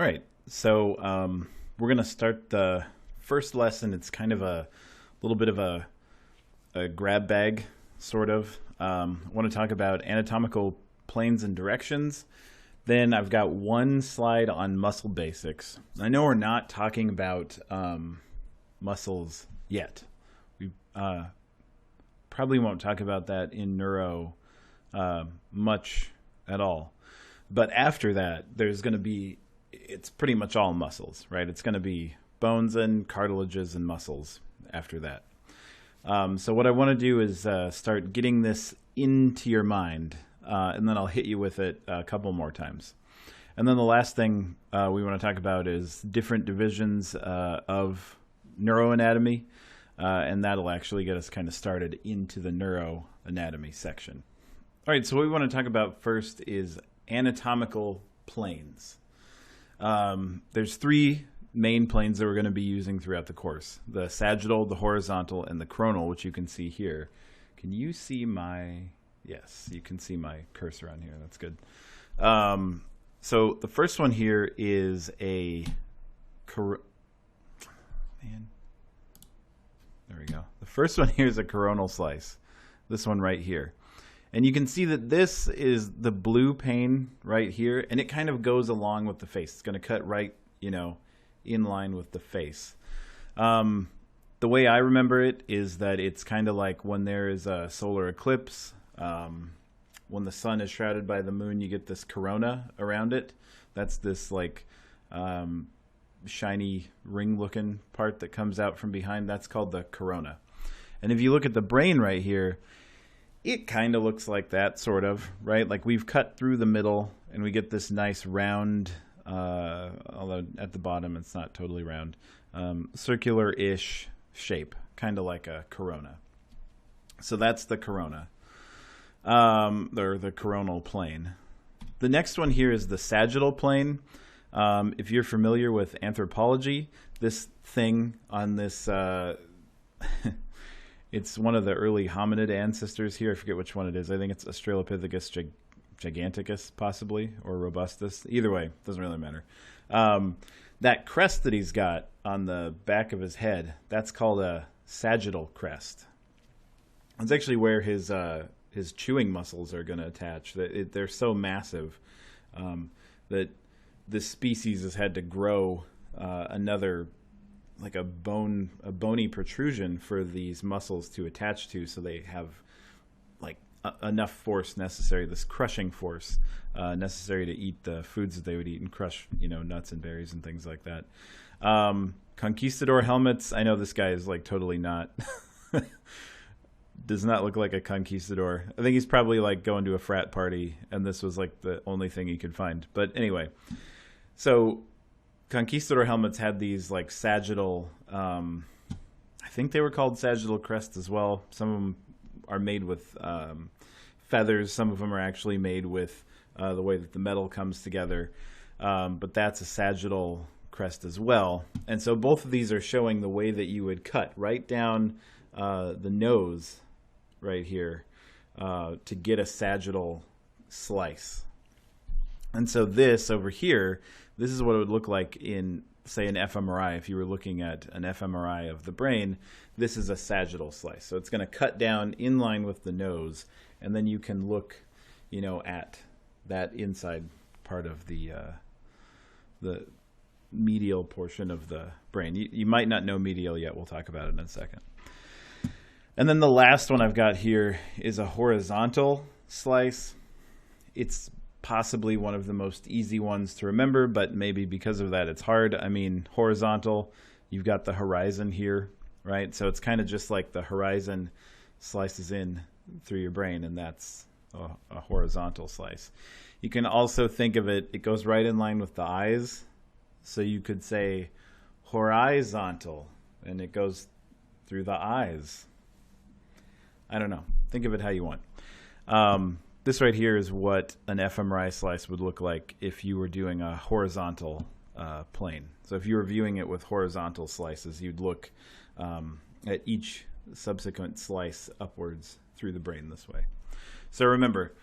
All right, so we're going to start the first lesson. It's kind of a little bit of a grab bag, sort of. I want to talk about anatomical planes and directions. Then I've got one slide on muscle basics. I know we're not talking about muscles yet. We probably won't talk about that in neuro much at all. But after that, there's going to be, it's pretty much all muscles, right? It's going to be bones and cartilages and muscles after that. So what I want to do is start getting this into your mind, and then I'll hit you with it a couple more times. And then the last thing we want to talk about is different divisions of neuroanatomy, and that'll actually get us kind of started into the neuroanatomy section. All right, so what we want to talk about first is anatomical planes. There's three main planes that we're going to be using throughout the course: the sagittal, the horizontal, and the coronal, which you can see here. Can you see my... Yes, you can see my cursor on here. That's good. So the first one here is a... Man. There we go. The first one here is a coronal slice. This one right here. And you can see that this is the blue pane right here, and it kind of goes along with the face. It's going to cut right, in line with the face. The way I remember it is that it's kind of like when there is a solar eclipse. When the sun is shrouded by the moon, you get this corona around it. That's this like shiny ring-looking part that comes out from behind. That's called the corona. And if you look at the brain right here, it kind of looks like that, sort of, right? Like we've cut through the middle and we get this nice round, although at the bottom it's not totally round, circular-ish shape, kind of like a corona. So that's the corona, or the coronal plane. The next one here is the sagittal plane. If you're familiar with anthropology, this thing on this... It's one of the early hominid ancestors here. I forget which one it is. I think it's Australopithecus giganticus, possibly, or robustus. Either way, doesn't really matter. That crest that he's got on the back of his head, that's called a sagittal crest. It's actually where his chewing muscles are going to attach. They're so massive that this species has had to grow another... like a bony protrusion for these muscles to attach to, so they have like enough force necessary, this crushing force necessary to eat the foods that they would eat and crush, nuts and berries and things like that. Conquistador helmets. I know this guy is like totally not, does not look like a conquistador. I think he's probably like going to a frat party and this was like the only thing he could find. But anyway, so conquistador helmets had these like sagittal, I think they were called sagittal crests as well. Some of them are made with feathers. Some of them are actually made with the way that the metal comes together. But that's a sagittal crest as well. And so both of these are showing the way that you would cut right down the nose right here to get a sagittal slice. And so this over here, this is what it would look like in, say, an fMRI. If you were looking at an fMRI of the brain, this is a sagittal slice. So it's going to cut down in line with the nose, and then you can look, at that inside part of the medial portion of the brain. You might not know medial yet. We'll talk about it in a second. And then the last one I've got here is a horizontal slice. It's possibly one of the most easy ones to remember, but maybe because of that it's hard. I mean, horizontal, you've got the horizon here, right? So it's kind of just like the horizon slices in through your brain, and that's a horizontal slice. You can also think of it, it goes right in line with the eyes. So you could say horizontal, and it goes through the eyes. I don't know. Think of it how you want. This right here is what an fMRI slice would look like if you were doing a horizontal plane. So if you were viewing it with horizontal slices, you'd look at each subsequent slice upwards through the brain this way. So remember,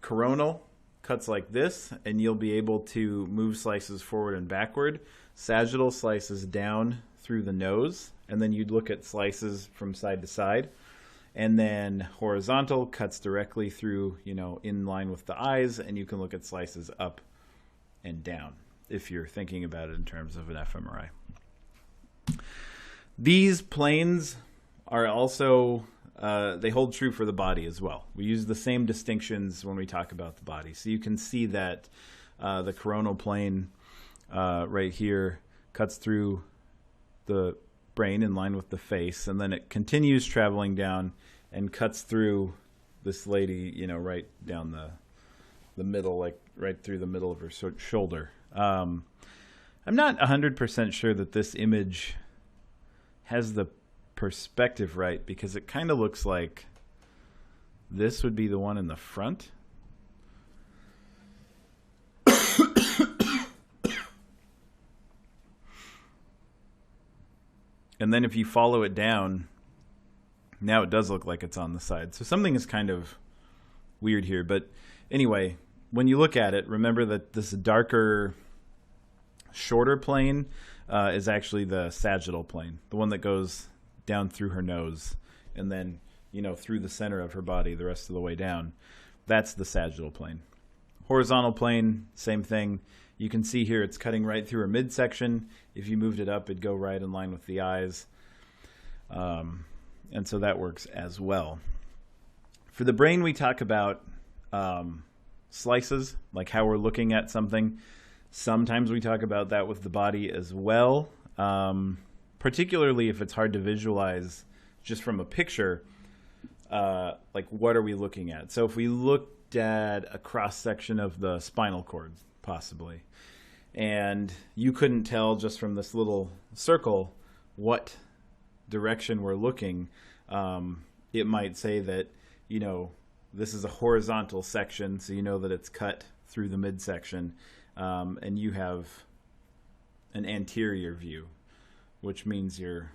coronal, cuts like this, and you'll be able to move slices forward and backward. Sagittal slices down through the nose, and then you'd look at slices from side to side. And then horizontal cuts directly through, in line with the eyes, and you can look at slices up and down if you're thinking about it in terms of an fMRI. These planes are also, they hold true for the body as well. We use the same distinctions when we talk about the body. So you can see that the coronal plane right here cuts through the brain in line with the face, and then it continues traveling down and cuts through this lady, right down the middle, like right through the middle of her shoulder. I'm not 100% sure that this image has the perspective right, because it kind of looks like this would be the one in the front. And then if you follow it down, now it does look like it's on the side. So something is kind of weird here. But anyway, when you look at it, remember that this darker, shorter plane is actually the sagittal plane, the one that goes down through her nose and then, through the center of her body the rest of the way down. That's the sagittal plane. Horizontal plane, same thing. You can see here it's cutting right through her midsection. If you moved it up, it'd go right in line with the eyes. And so that works as well. For the brain, we talk about slices, like how we're looking at something. Sometimes we talk about that with the body as well, particularly if it's hard to visualize just from a picture, like what are we looking at? So if we looked at a cross-section of the spinal cord, possibly, and you couldn't tell just from this little circle what direction we're looking, it might say that, this is a horizontal section, so you know that it's cut through the midsection, and you have an anterior view, which means or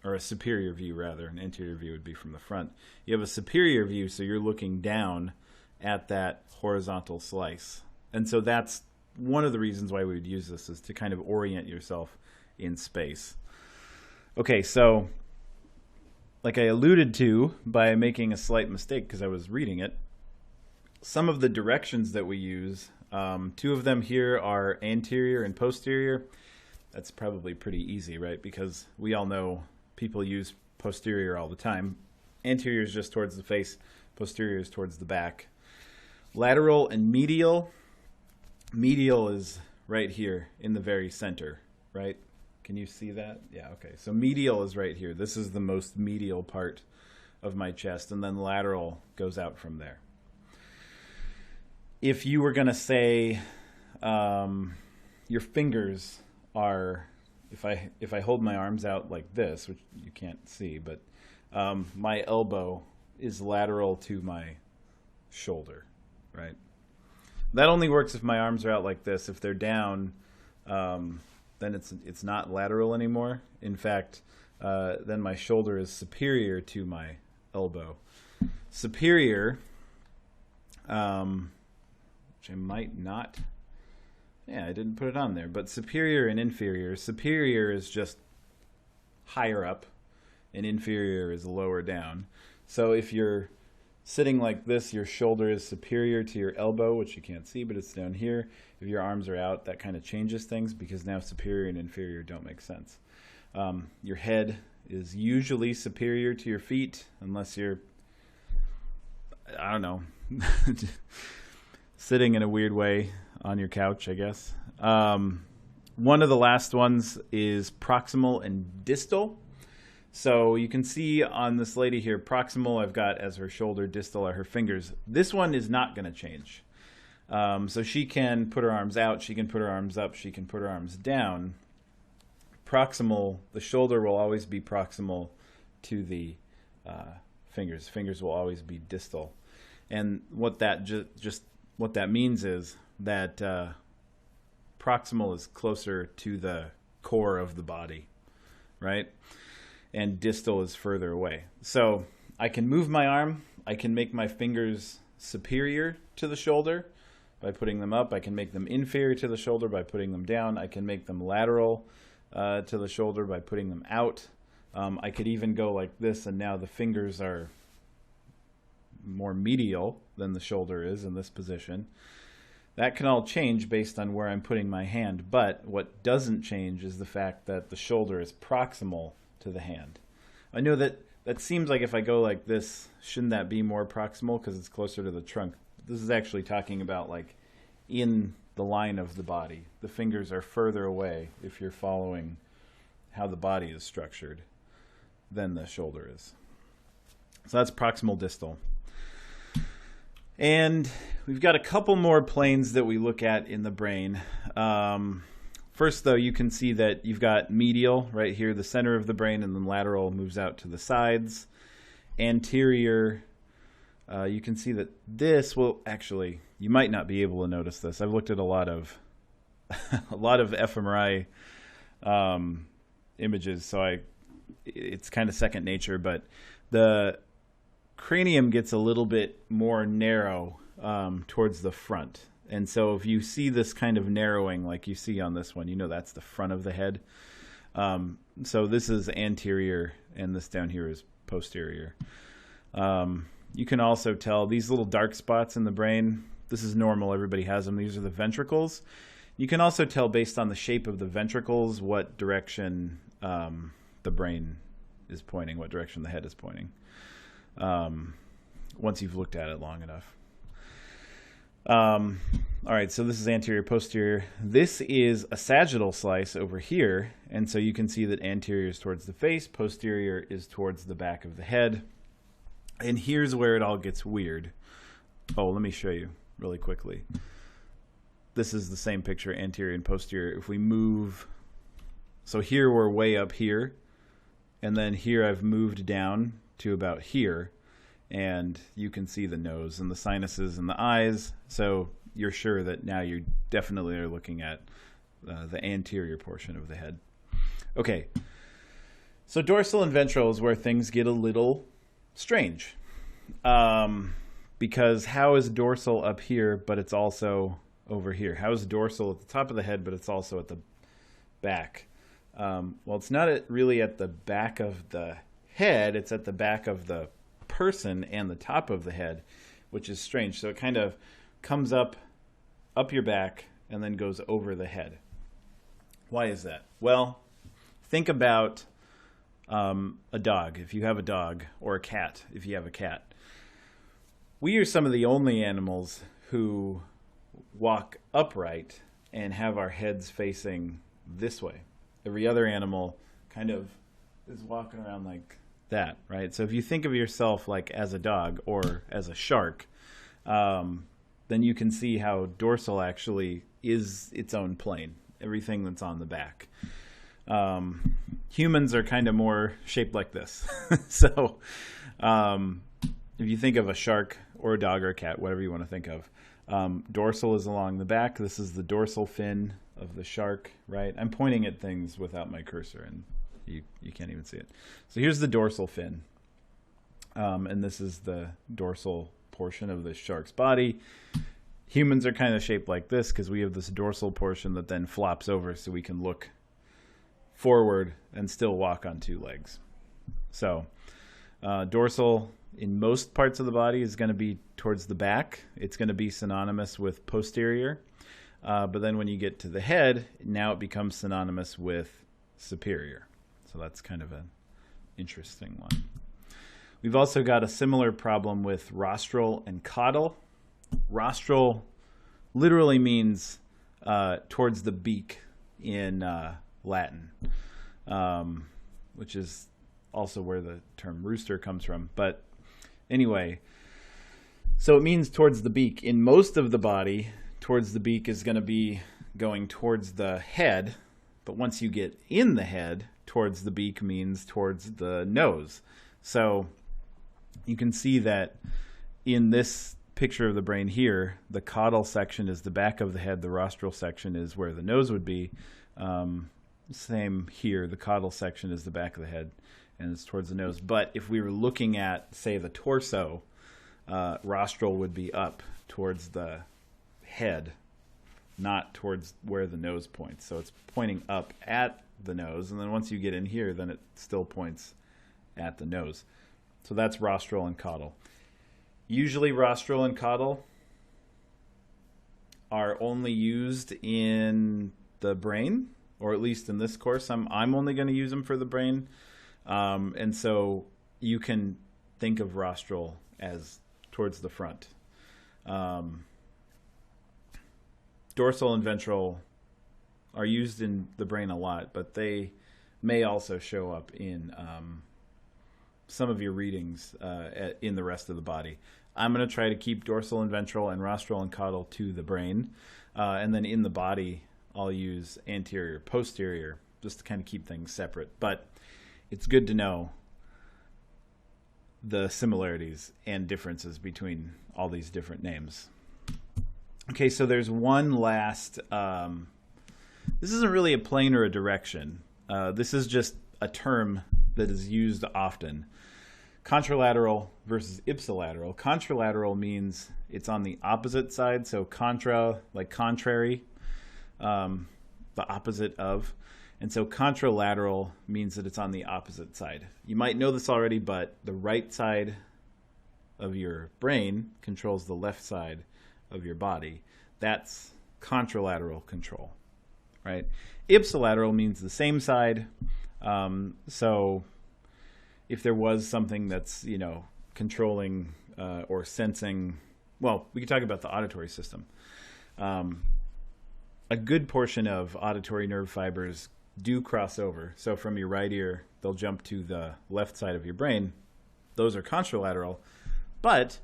a superior view rather. An anterior view would be from the front. You have a superior view, so you're looking down at that horizontal slice. And so that's one of the reasons why we would use this, is to kind of orient yourself in space. Okay, so like I alluded to by making a slight mistake because I was reading it, some of the directions that we use, two of them here are anterior and posterior. That's probably pretty easy, right? Because we all know people use posterior all the time. Anterior is just towards the face, posterior is towards the back. Lateral and medial. Medial is right here in the very center, right? Can you see that? Yeah, okay. So medial is right here. This is the most medial part of my chest, and then lateral goes out from there. If you were going to say your fingers are, if I hold my arms out like this, which you can't see, but my elbow is lateral to my shoulder, right? That only works if my arms are out like this. If they're down, then it's not lateral anymore. In fact, then my shoulder is superior to my elbow. Superior, which I might not, yeah, I didn't put it on there, but superior and inferior. Superior is just higher up, and inferior is lower down. So if you're sitting like this, your shoulder is superior to your elbow, which you can't see, but it's down here. If your arms are out, that kind of changes things, because now superior and inferior don't make sense. Your head is usually superior to your feet, unless you're, I don't know, sitting in a weird way on your couch, I guess. One of the last ones is proximal and distal. So you can see on this lady here, proximal I've got as her shoulder, distal are her fingers. This one is not going to change. So she can put her arms out, she can put her arms up, she can put her arms down. Proximal, the shoulder will always be proximal to the fingers. Fingers will always be distal. And what that what that means is that proximal is closer to the core of the body, right? And distal is further away. So I can move my arm, I can make my fingers superior to the shoulder, by putting them up. I can make them inferior to the shoulder by putting them down. I can make them lateral to the shoulder by putting them out. I could even go like this, and now the fingers are more medial than the shoulder is in this position. That can all change based on where I'm putting my hand, but what doesn't change is the fact that the shoulder is proximal to the hand. I know that seems like if I go like this, shouldn't that be more proximal because it's closer to the trunk? This is actually talking about like in the line of the body. The fingers are further away if you're following how the body is structured than the shoulder is. So that's proximal distal. And we've got a couple more planes that we look at in the brain. First, though, you can see that you've got medial right here, the center of the brain, and then lateral moves out to the sides. Anterior, you can see that this will actually, you might not be able to notice this. I've looked at a lot of fMRI images, so it's kind of second nature, but the cranium gets a little bit more narrow towards the front. And so if you see this kind of narrowing like you see on this one, you know that's the front of the head. So this is anterior, and this down here is posterior. You can also tell these little dark spots in the brain, this is normal, everybody has them. These are the ventricles. You can also tell based on the shape of the ventricles what direction the brain is pointing, what direction the head is pointing. Once you've looked at it long enough. All right, so this is anterior, posterior. This is a sagittal slice over here, and so you can see that anterior is towards the face, posterior is towards the back of the head. And here's where it all gets weird. Oh, let me show you really quickly. This is the same picture, anterior and posterior. If we move, so here we're way up here, and then here I've moved down to about here, and you can see the nose and the sinuses and the eyes, so you're sure that now you definitely are looking at the anterior portion of the head. Okay, so dorsal and ventral is where things get a little strange, because how is dorsal up here but it's also over here? How is dorsal at the top of the head but it's also at the back? Well, it's not really at the back of the head, it's at the back of the person and the top of the head, which is strange. So it kind of comes up your back and then goes over the head. Why is that? Well, think about a dog, if you have a dog, or a cat, if you have a cat. We are some of the only animals who walk upright and have our heads facing this way. Every other animal kind of is walking around like that, right? So if you think of yourself like as a dog or as a shark, then you can see how dorsal actually is its own plane, everything that's on the back. Humans are kind of more shaped like this. So if you think of a shark or a dog or a cat, whatever you want to think of, dorsal is along the back. This is the dorsal fin of the shark, right? I'm pointing at things without my cursor, and you can't even see it. So here's the dorsal fin, and this is the dorsal portion of the shark's body. Humans are kind of shaped like this because we have this dorsal portion that then flops over so we can look forward and still walk on two legs. So dorsal in most parts of the body is going to be towards the back. It's going to be synonymous with posterior. But then when you get to the head, now it becomes synonymous with superior. So that's kind of an interesting one. We've also got a similar problem with rostral and caudal. Rostral literally means towards the beak in Latin, which is also where the term rooster comes from. But anyway, so it means towards the beak. In most of the body, towards the beak is going to be going towards the head. But once you get in the head, towards the beak means towards the nose. So you can see that in this picture of the brain here, the caudal section is the back of the head, the rostral section is where the nose would be. Same here, the caudal section is the back of the head and it's towards the nose. But if we were looking at, say, the torso, rostral would be up towards the head, not towards where the nose points. So it's pointing up at the nose, and then once you get in here, then it still points at the nose. So that's rostral and caudal. Usually rostral and caudal are only used in the brain, or at least in this course, I'm only going to use them for the brain. And so you can think of rostral as towards the front. Dorsal and ventral are used in the brain a lot, but they may also show up in some of your readings in the rest of the body. I'm going to try to keep dorsal and ventral and rostral and caudal to the brain. And then in the body, I'll use anterior, posterior, just to kind of keep things separate. But it's good to know the similarities and differences between all these different names. Okay, so there's one last, this isn't really a plane or a direction. This is just a term that is used often. Contralateral versus ipsilateral. Contralateral means it's on the opposite side, so contra, like contrary, the opposite of. And so contralateral means that it's on the opposite side. You might know this already, but the right side of your brain controls the left side of your body. That's contralateral control, right? Ipsilateral means the same side. So if there was something that's, controlling or sensing, well, we could talk about the auditory system. A good portion of auditory nerve fibers do cross over. So from your right ear, they'll jump to the left side of your brain. Those are contralateral. But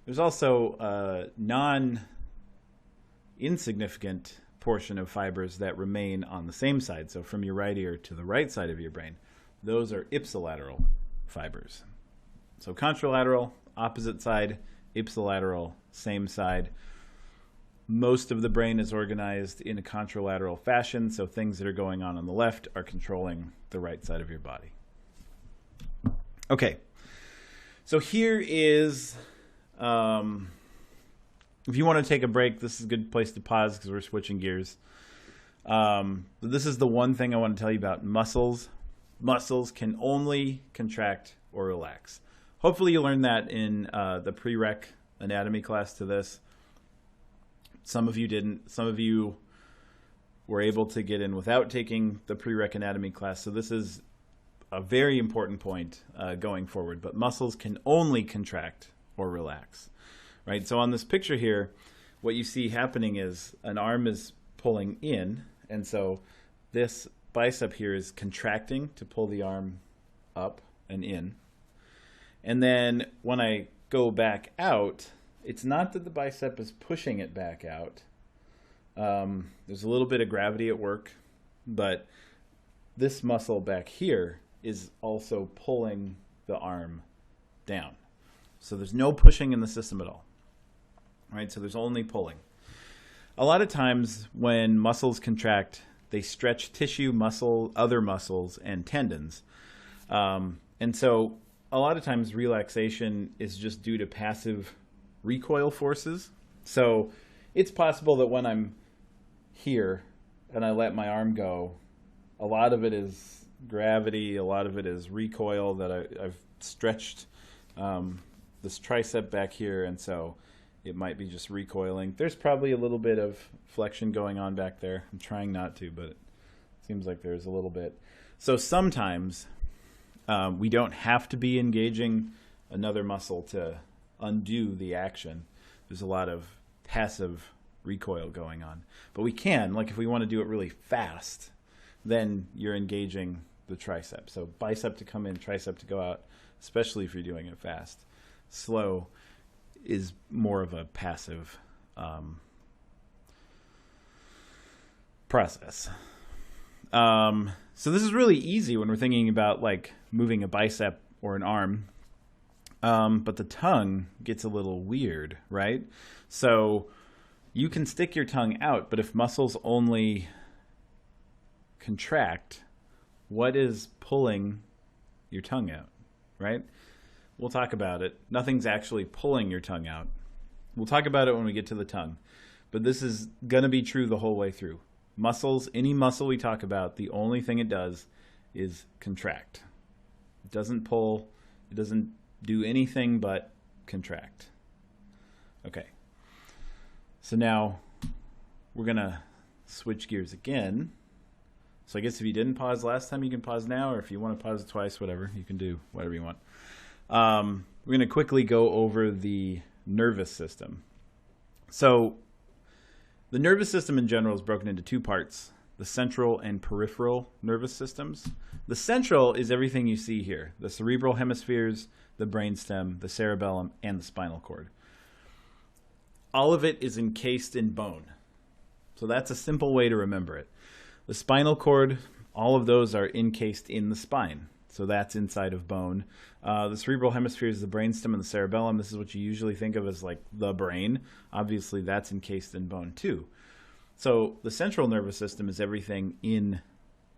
there's also a non-insignificant portion of fibers that remain on the same side. So from your right ear to the right side of your brain, those are ipsilateral fibers. So contralateral, opposite side, ipsilateral, same side. Most of the brain is organized in a contralateral fashion, so things that are going on the left are controlling the right side of your body. Okay, so here is, if you want to take a break, this is a good place to pause because we're switching gears. This is the one thing I want to tell you about muscles. Muscles can only contract or relax. Hopefully you learned that in the prereq anatomy class to this. Some of you didn't. Some of you were able to get in without taking the prereq anatomy class. So this is a very important point going forward. But muscles can only contract or relax, right? So on this picture here, what you see happening is an arm is pulling in. And so this bicep here is contracting to pull the arm up and in. And then when I go back out, it's not that the bicep is pushing it back out. There's a little bit of gravity at work, but this muscle back here is also pulling the arm down. So there's no pushing in the system at all, right? So there's only pulling. A lot of times when muscles contract, they stretch tissue, muscle, other muscles, and tendons. And so a lot of times relaxation is just due to passive recoil forces. So it's possible that when I'm here and I let my arm go, a lot of it is gravity, a lot of it is recoil that I've stretched this tricep back here, and so it might be just recoiling. There's probably a little bit of flexion going on back there. I'm trying not to, but it seems like there's a little bit. So sometimes we don't have to be engaging another muscle to undo the action. There's a lot of passive recoil going on. But we can, like if we want to do it really fast, then you're engaging the tricep. So bicep to come in, tricep to go out, especially if you're doing it fast. Slow is more of a passive process. So this is really easy when we're thinking about like moving a bicep or an arm. But the tongue gets a little weird, right? So you can stick your tongue out, but if muscles only contract, what is pulling your tongue out, right? We'll talk about it. Nothing's actually pulling your tongue out. We'll talk about it when we get to the tongue. but this is going to be true the whole way through. Muscles, any muscle we talk about, the only thing it does is contract. It doesn't pull, it doesn't do anything but contract. Okay, so now we're going to switch gears again. So I guess if you didn't pause last time, you can pause now, or if you want to pause it twice, whatever, you can do whatever you want. We're going to quickly go over the nervous system. So the nervous system in general is broken into two parts, the central and peripheral nervous systems. The central is everything you see here, the cerebral hemispheres, the brainstem, the cerebellum, and the spinal cord. All of it is encased in bone. So that's a simple way to remember it. The spinal cord, all of those are encased in the spine. So that's inside of bone. The cerebral hemisphere is the brainstem and the cerebellum. This is what you usually think of as like the brain. Obviously, that's encased in bone too. So the central nervous system is everything in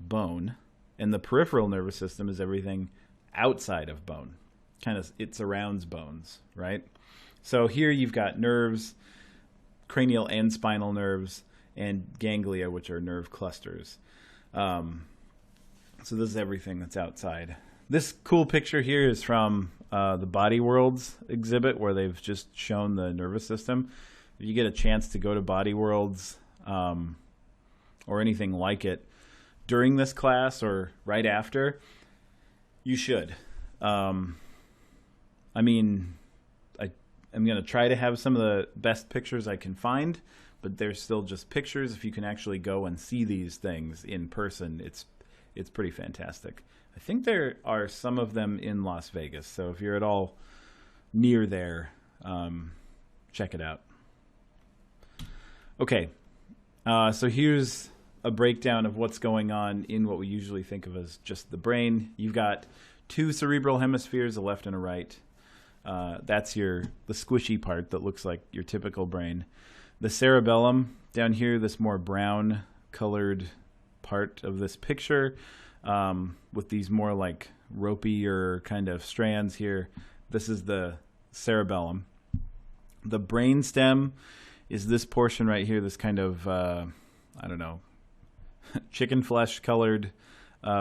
bone, and the peripheral nervous system is everything outside of bone. Kind of, it surrounds bones, right? So here you've got nerves, cranial and spinal nerves, and ganglia, which are nerve clusters. So this is everything that's outside. This cool picture here is from the Body Worlds exhibit, where they've just shown the nervous system. If you get a chance to go to Body Worlds or anything like it during this class or right after, you should. I'm going to try to have some of the best pictures I can find, but they're still just pictures. If you can actually go and see these things in person, it's pretty fantastic. I think there are some of them in Las Vegas, so if you're at all near there, check it out. Okay, so here's a breakdown of what's going on in what we usually think of as just the brain. You've got two cerebral hemispheres, a left and a right. That's the squishy part that looks like your typical brain. The cerebellum down here, this more brown colored part of this picture, with these more like ropier kind of strands here. This is the cerebellum. The brainstem is this portion right here, this kind of, I don't know, chicken flesh colored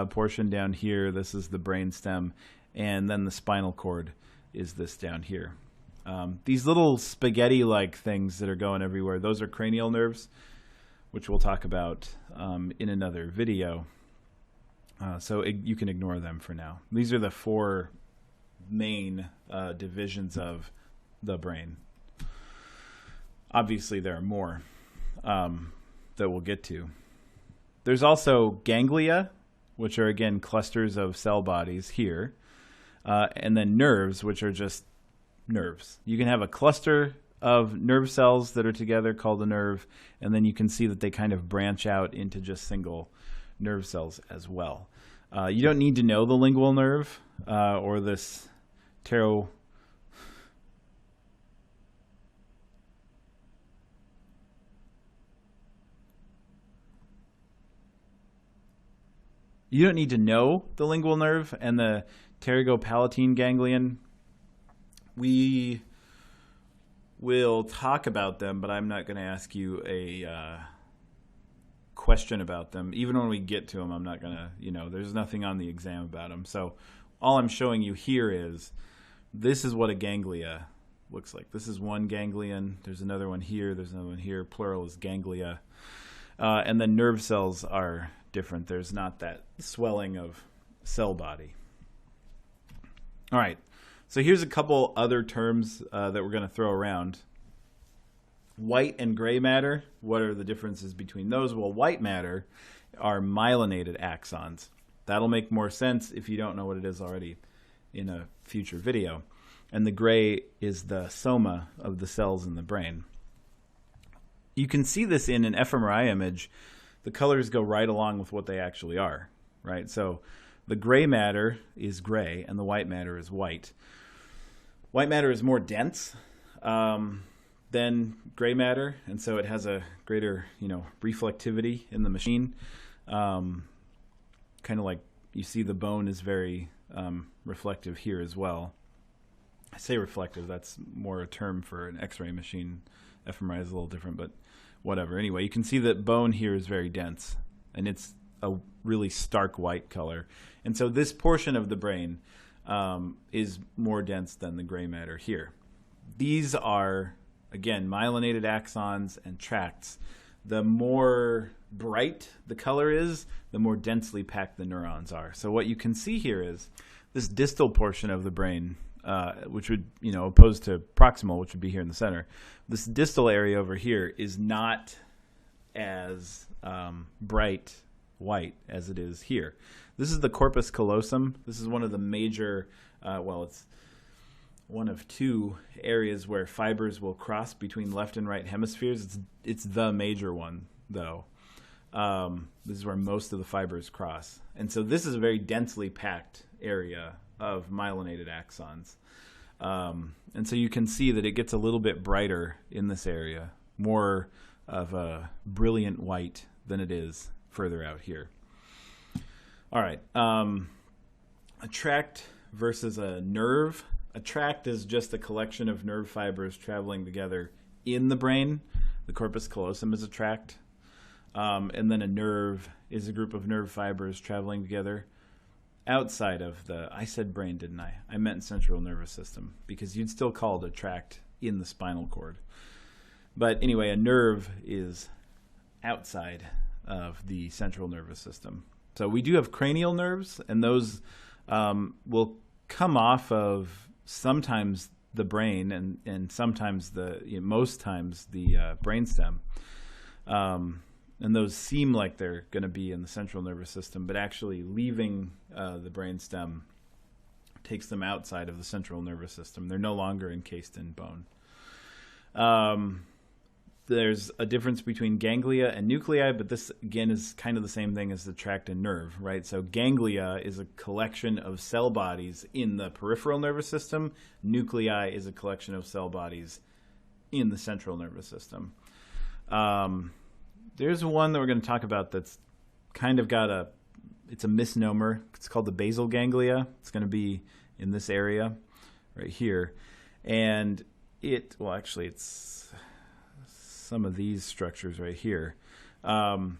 portion down here. This is the brainstem. And then the spinal cord is this down here. These little spaghetti-like things that are going everywhere, those are cranial nerves, which we'll talk about in another video. So you can ignore them for now. These are the four main divisions of the brain. Obviously, there are more that we'll get to. There's also ganglia, which are, again, clusters of cell bodies here. And then nerves, which are just nerves. You can have a cluster of nerve cells that are together called a nerve, and then you can see that they kind of branch out into just single nerve cells as well. You don't need to know the lingual nerve or this ptero. You don't need to know the lingual nerve and the pterygopalatine ganglion. We will talk about them, but I'm not going to ask you a question about them. Even when we get to them, I'm not going to, there's nothing on the exam about them. So all I'm showing you here is this is what a ganglia looks like. This is one ganglion. There's another one here. There's another one here. Plural is ganglia. And then nerve cells are different. There's not that swelling of cell body. All right. So here's a couple other terms that we're going to throw around. White and gray matter, what are the differences between those? Well, white matter are myelinated axons. That'll make more sense if you don't know what it is already in a future video. And the gray is the soma of the cells in the brain. You can see this in an fMRI image. The colors go right along with what they actually are, right? So the gray matter is gray and the white matter is white. White matter is more dense than gray matter, and so it has a greater, reflectivity in the machine. Kind of like you see the bone is very reflective here as well. I say reflective, that's more a term for an X-ray machine. fMRI is a little different, but whatever. Anyway, you can see that bone here is very dense, and it's a really stark white color. And so this portion of the brain is more dense than the gray matter here. These are, again, myelinated axons and tracts. The more bright the color is, the more densely packed the neurons are. So what you can see here is this distal portion of the brain, which would, opposed to proximal, which would be here in the center. This distal area over here is not as bright white as it is here. This is the corpus callosum. This is one of the major, it's one of two areas where fibers will cross between left and right hemispheres. It's the major one, though. This is where most of the fibers cross. And so this is a very densely packed area of myelinated axons. And so you can see that it gets a little bit brighter in this area, more of a brilliant white than it is further out here. All right, a tract versus a nerve. A tract is just a collection of nerve fibers traveling together in the brain. The corpus callosum is a tract. And then a nerve is a group of nerve fibers traveling together outside of the, I said brain, didn't I? I meant central nervous system, because you'd still call it a tract in the spinal cord. But anyway, a nerve is outside of the central nervous system. So we do have cranial nerves, and those will come off of sometimes the brain and sometimes most times the brainstem. And those seem like they're going to be in the central nervous system, but actually leaving the brainstem takes them outside of the central nervous system. They're no longer encased in bone. There's a difference between ganglia and nuclei, but this, again, is kind of the same thing as the tract and nerve, right? So ganglia is a collection of cell bodies in the peripheral nervous system. Nuclei is a collection of cell bodies in the central nervous system. There's one that we're going to talk about that's kind of it's a misnomer. It's called the basal ganglia. It's going to be in this area right here. And it's some of these structures right here. And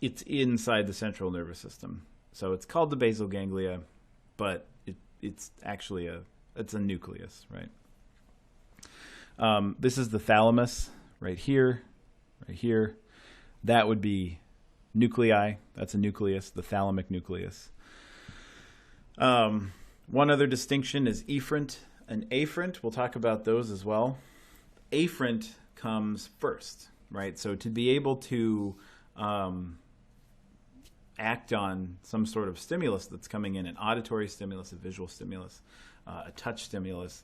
it's inside the central nervous system. So it's called the basal ganglia, but it's actually it's a nucleus, right? This is the thalamus right here. That would be nuclei. That's a nucleus, the thalamic nucleus. One other distinction is efferent and afferent. We'll talk about those as well. Afferent comes first, right? So to be able to act on some sort of stimulus that's coming in, an auditory stimulus, a visual stimulus, a touch stimulus,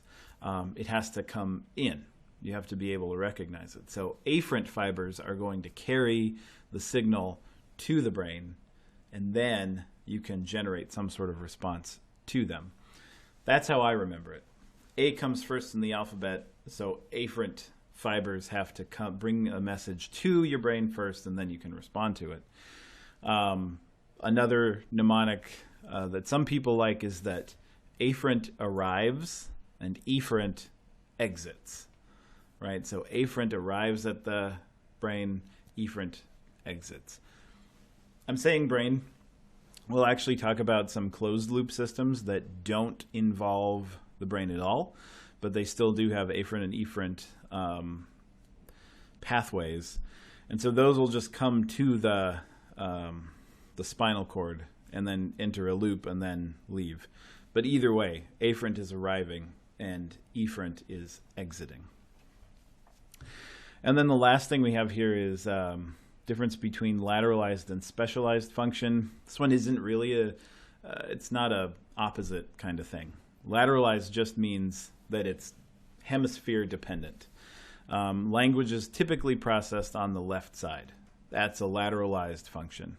it has to come in. You have to be able to recognize it. So afferent fibers are going to carry the signal to the brain, and then you can generate some sort of response to them. That's how I remember it. A comes first in the alphabet, so afferent fibers have to bring a message to your brain first, and then you can respond to it. Another mnemonic that some people like is that afferent arrives and efferent exits, right? So afferent arrives at the brain, efferent exits. I'm saying brain. We'll actually talk about some closed loop systems that don't involve the brain at all, but they still do have afferent and efferent pathways. And so those will just come to the spinal cord and then enter a loop and then leave. But either way, afferent is arriving and efferent is exiting. And then the last thing we have here is difference between lateralized and specialized function. This one isn't really it's not a opposite kind of thing. Lateralized just means that it's hemisphere dependent. Language is typically processed on the left side. That's a lateralized function.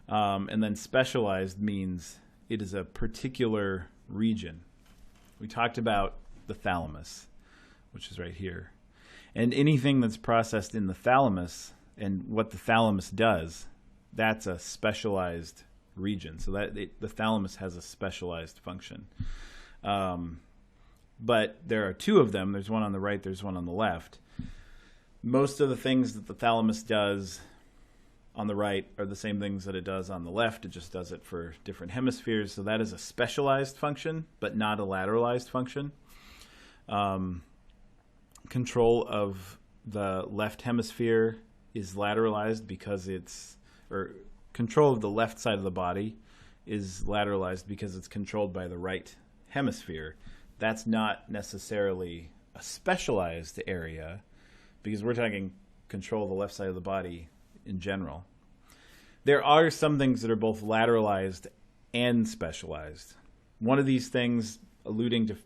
And then specialized means it is a particular region. We talked about the thalamus, which is right here. And anything that's processed in the thalamus and what the thalamus does, that's a specialized region. So that the thalamus has a specialized function. but there are two of them. There's one on the right, there's one on the left. Most of the things that the thalamus does on the right are the same things that it does on the left. It just does it for different hemispheres. So that is a specialized function, but not a lateralized function. Control of the left hemisphere is lateralized because or control of the left side of the body is lateralized because it's controlled by the right hemisphere. That's not necessarily a specialized area because we're talking control of the left side of the body in general. There are some things that are both lateralized and specialized. One of these things, alluding to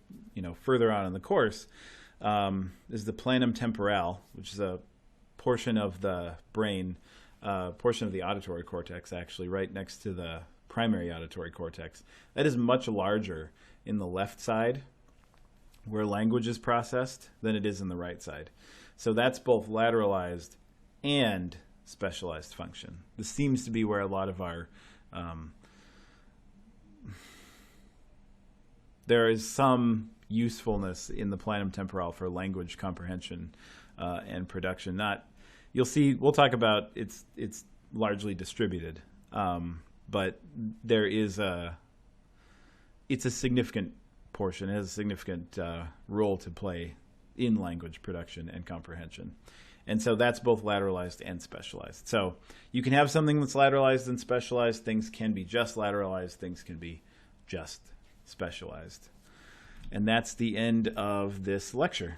further on in the course, is the planum temporale, which is a portion of the brain, portion of the auditory cortex, actually, right next to the primary auditory cortex. That is much larger in the left side, where language is processed, than it is in the right side. So that's both lateralized and specialized function. This seems to be where a lot of our there is some usefulness in the planum temporale for language comprehension and production. You'll see, we'll talk about it's largely distributed, but there is it's a significant portion. It has a significant role to play in language production and comprehension. And so that's both lateralized and specialized. So you can have something that's lateralized and specialized. Things can be just lateralized. Things can be just specialized. And that's the end of this lecture.